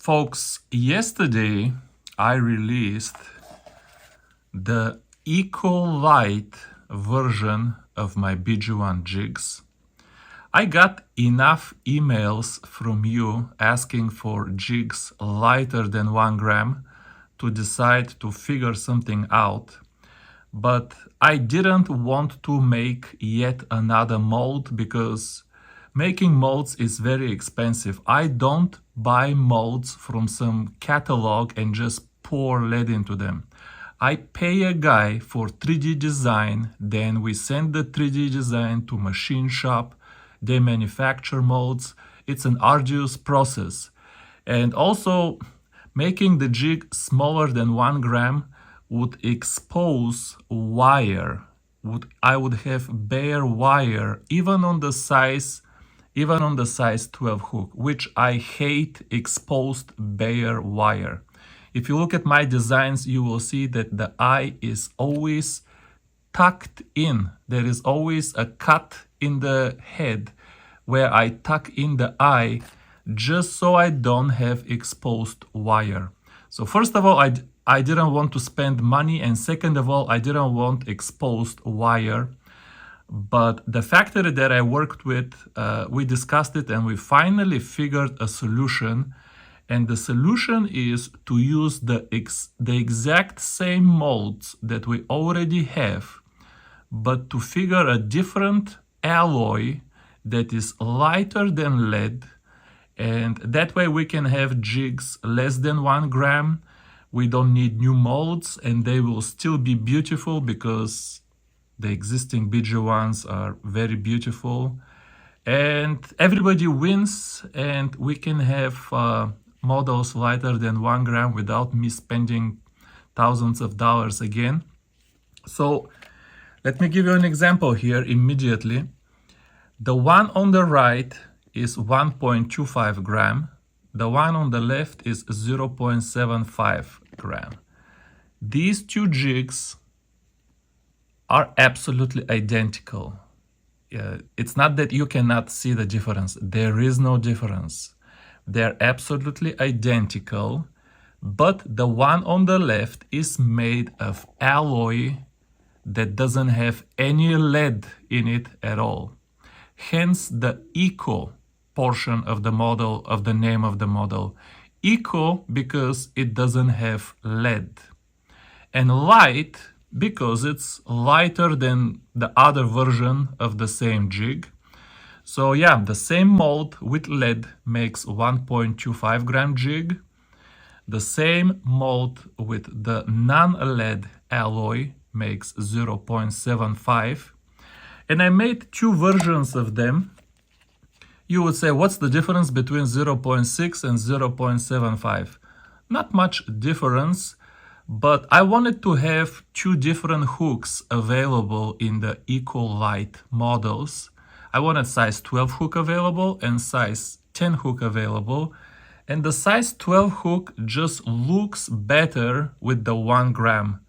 Folks, yesterday I released the ECOLITE version of my BG-1 jigs. I got enough emails from you asking for jigs lighter than 1 gram to decide to figure something out, but I didn't want to make yet another mold because making molds is very expensive. I don't buy molds from some catalog and just pour lead into them. I pay a guy for 3D design, then we send the 3D design to machine shop, they manufacture molds. It's an arduous process. And also, making the jig smaller than 1 gram would expose wire. I would have bare wire even on the size 12 hook, which I hate exposed bare wire. If you look at my designs, you will see that the eye is always tucked in. There is always a cut in the head where I tuck in the eye just so I don't have exposed wire. So first of all, I didn't want to spend money, and second of all, I didn't want exposed wire. But the factory that I worked with, we discussed it and we finally figured a solution. And the solution is to use the exact same molds that we already have, but to figure a different alloy that is lighter than lead. And that way we can have jigs less than 1 gram. We don't need new molds and they will still be beautiful because the existing BG-1s are very beautiful. And everybody wins, and we can have models lighter than 1 gram without me spending thousands of dollars again. So let me give you an example here immediately. The one on the right is 1.25 gram. The one on the left is 0.75 gram. These two jigs are absolutely identical. It's not that you cannot see the difference. There is no difference. They're absolutely identical, but the one on the left is made of alloy that doesn't have any lead in it at all. Hence the eco portion of the model, of the name of the model. Eco because it doesn't have lead. And light because it's lighter than the other version of the same jig. So yeah, the same mold with lead makes 1.25 gram jig. The same mold with the non-lead alloy makes 0.75. And I made two versions of them. You would say, what's the difference between 0.6 and 0.75? Not much difference, but I wanted to have two different hooks available in the ECOLITE models. I wanted size 12 hook available and size 10 hook available. And the size 12 hook just looks better with the 1 gram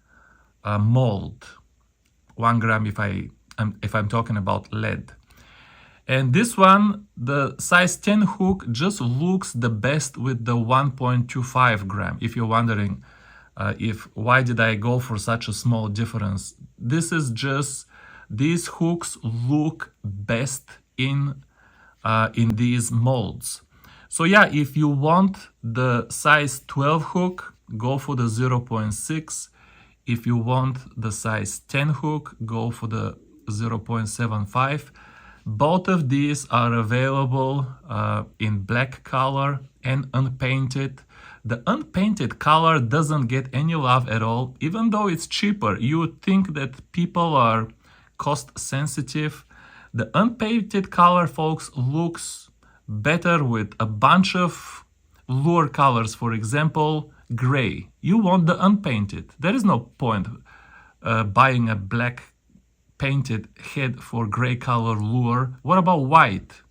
mold. 1 gram if I'm talking about lead. And this one, the size 10 hook just looks the best with the 1.25 gram. If you're wondering why did I go for such a small difference? This is just, these hooks look best in these molds. So yeah, if you want the size 12 hook, go for the 0.6. If you want the size 10 hook, go for the 0.75. Both of these are available in black color and unpainted. The unpainted color doesn't get any love at all, even though it's cheaper. You would think that people are cost sensitive. The unpainted color, folks, looks better with a bunch of lure colors. For example, gray. You want the unpainted. There is no point buying a black painted head for gray color lure. What about white?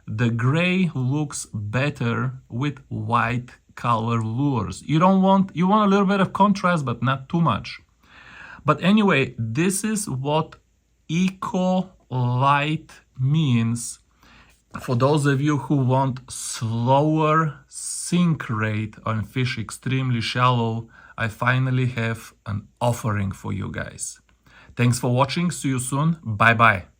The gray looks better with white color lures. You want a little bit of contrast, but not too much. But anyway, this is what ECOLITE means for those of you who want slower, sink rate on fish extremely shallow, I finally have an offering for you guys. Thanks for watching. See you soon. Bye bye.